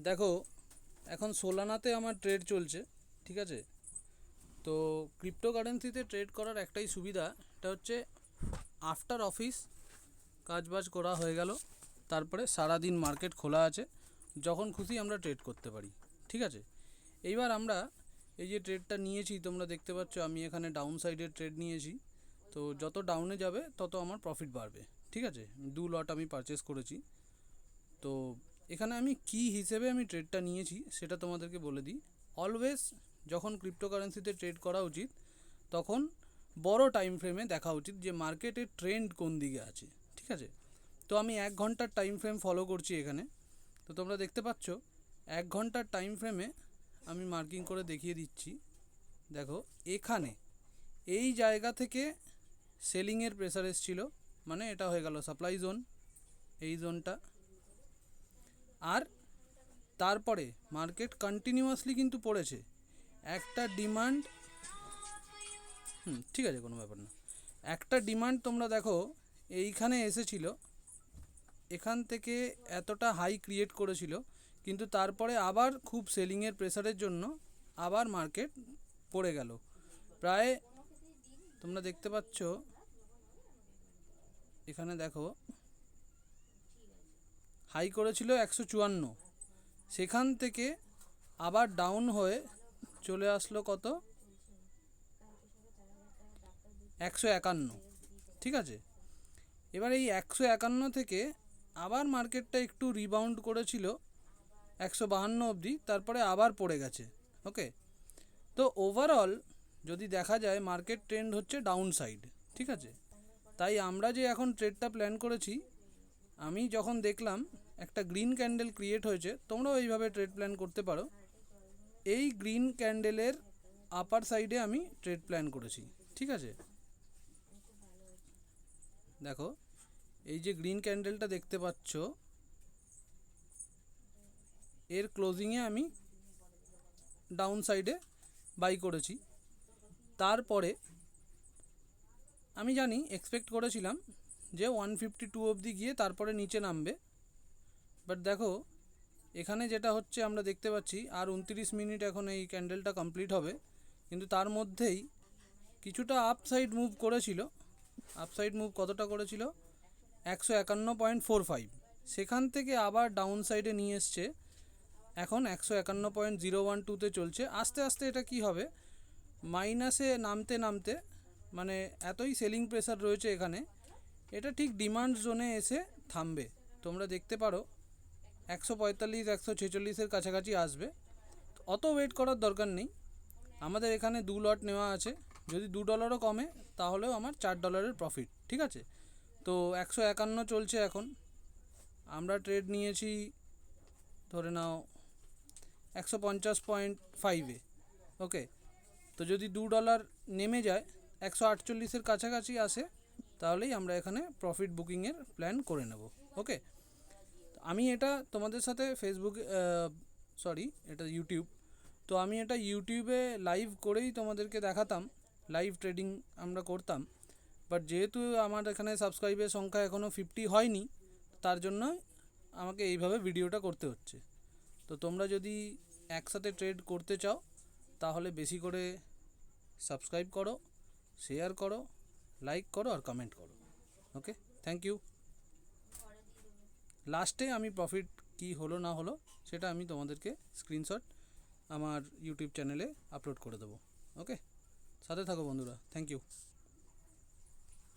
দেখো, এখন সোলানাতে আমার ট্রেড চলছে, ঠিক আছে। তো ক্রিপ্টোকারেন্সিতে ট্রেড করার একটাই সুবিধা, এটা হচ্ছে আফটার অফিস কাজবাজ করা হয়ে গেল, তারপরে সারাদিন মার্কেট খোলা আছে, যখন খুশি আমরা ট্রেড করতে পারি, ঠিক আছে। এইবার আমরা এই যে ট্রেডটা নিয়েছি, তোমরা দেখতে পাচ্ছ আমি এখানে ডাউন সাইডের ট্রেড নিয়েছি। তো যত ডাউনে যাবে তত আমার প্রফিট বাড়বে, ঠিক আছে। 2 লট আমি পারচেস করেছি। তো এখানে আমি কি হিসেবে আমি ট্রেডটা নিয়েছি সেটা তোমাদেরকে বলে দিই। অলওয়েজ যখন ক্রিপ্টোকারেন্সিতে ট্রেড করা উচিত, তখন বড় টাইম ফ্রেমে দেখা উচিত যে মার্কেটের ট্রেন্ড কোন দিকে আছে, ঠিক আছে। তো আমি 1 ঘন্টার টাইম ফ্রেম ফলো করছি এখানে। তো তোমরা দেখতে পাচ্ছ 1 ঘন্টার টাইম ফ্রেমে আমি মার্কিং করে দেখিয়ে দিচ্ছি। দেখো, এখানে এই জায়গা থেকে সেলিংয়ের প্রেসার এসেছিল, মানে এটা হয়ে গেল সাপ্লাই জোন, এই জোনটা। আর তারপরে মার্কেট কন্টিনিউয়াসলি কিন্তু পড়েছে, একটা ডিমান্ড, ঠিক আছে, কোনো ব্যাপার না। একটা ডিমান্ড তোমরা দেখো এইখানে এসেছিল, এখান থেকে এতটা হাই ক্রিয়েট করেছিল, কিন্তু তারপরে আবার খুব সেলিংয়ের প্রেসারের জন্য আবার মার্কেট পড়ে গেল। প্রায় তোমরা দেখতে পাচ্ছ এখানে, দেখো হাই করেছিল 154, সেখান থেকে আবার ডাউন হয়ে চলে আসলো কত, 151, ঠিক আছে। এবার এই 151 থেকে আবার মার্কেটটা একটু রিবাউন্ড করেছিল 152 অবধি, তারপরে আবার পড়ে গেছে, ওকে। তো ওভারঅল যদি দেখা যায় মার্কেট ট্রেন্ড হচ্ছে ডাউন সাইড, ঠিক আছে। তাই আমরা যে এখন ট্রেডটা প্ল্যান করেছি, আমি যখন দেখলাম একটা গ্রিন ক্যান্ডেল ক্রিয়েট হয়েছে, তোমরাও এইভাবে ট্রেড প্ল্যান করতে পারো। এই গ্রিন ক্যান্ডেলের আপার সাইডে আমি ট্রেড প্ল্যান করেছি, ঠিক আছে। দেখো, এই যে গ্রিন ক্যান্ডেলটা দেখতে পাচ্ছ, এর ক্লোজিংয়ে আমি ডাউন সাইডে বাই করেছি। তারপরে আমি জানি, এক্সপেক্ট করেছিলাম যে 152 অবধি গিয়ে তারপরে নিচে নামবে। বাট দেখো, এখানে যেটা হচ্ছে আমরা দেখতে পাচ্ছি আর 29 মিনিট এখন এই ক্যান্ডেলটা কমপ্লিট হবে, কিন্তু তার মধ্যেই কিছুটা আপসাইড মুভ করেছিল। আপসাইড মুভ কতটা করেছিল, 151.45, সেখান থেকে আবার ডাউন সাইডে নিয়ে এসছে, এখন 151.012তে চলছে। আস্তে আস্তে এটা কি হবে, মাইনাসে নামতে নামতে, মানে এতই সেলিং প্রেসার রয়েছে এখানে, এটা ঠিক ডিমান্ড জোনে এসে থামবে। তোমরা দেখতে পারো 145 146-এর কাছাকাছি আসবে। অত ওয়েট করার দরকার নেই, আমাদের এখানে 2 লট নেওয়া আছে, যদি $2ও কমে তাহলেও আমার $4 প্রফিট, ঠিক আছে। তো 151 চলছে এখন, আমরা ট্রেড নিয়েছি ধরে নাও 150.5-এ, ওকে। তো যদি $2 নেমে যায়, 148-এর কাছাকাছি আসে, তাহলেই আমরা এখানে প্রফিট বুকিংয়ের প্ল্যান করে নেব, ওকে। আমি এটা তোমাদের সাথে ফেসবুকে, সরি এটা ইউটিউব, তো আমি এটা ইউটিউবে লাইভ করেই তোমাদেরকে দেখাতাম, লাইভ ট্রেডিং আমরা করতাম। বাট যেহেতু আমার এখানে সাবস্ক্রাইবের সংখ্যা এখনও 50 হয়নি, তার জন্য আমাকে এইভাবে ভিডিওটা করতে হচ্ছে। তো তোমরা যদি একসাথে ট্রেড করতে চাও, তাহলে বেশি করে সাবস্ক্রাইব করো, শেয়ার করো, লাইক করো আর কমেন্ট করো, ওকে। Thank you. লাস্টে আমি প্রফিট কি হলো না হলো সেটা আমি তোমাদেরকে স্ক্রিনশট আমার ইউটিউব চ্যানেলে আপলোড করে দেবো, ওকে। সাথে থাকো বন্ধুরা, থ্যাংক ইউ।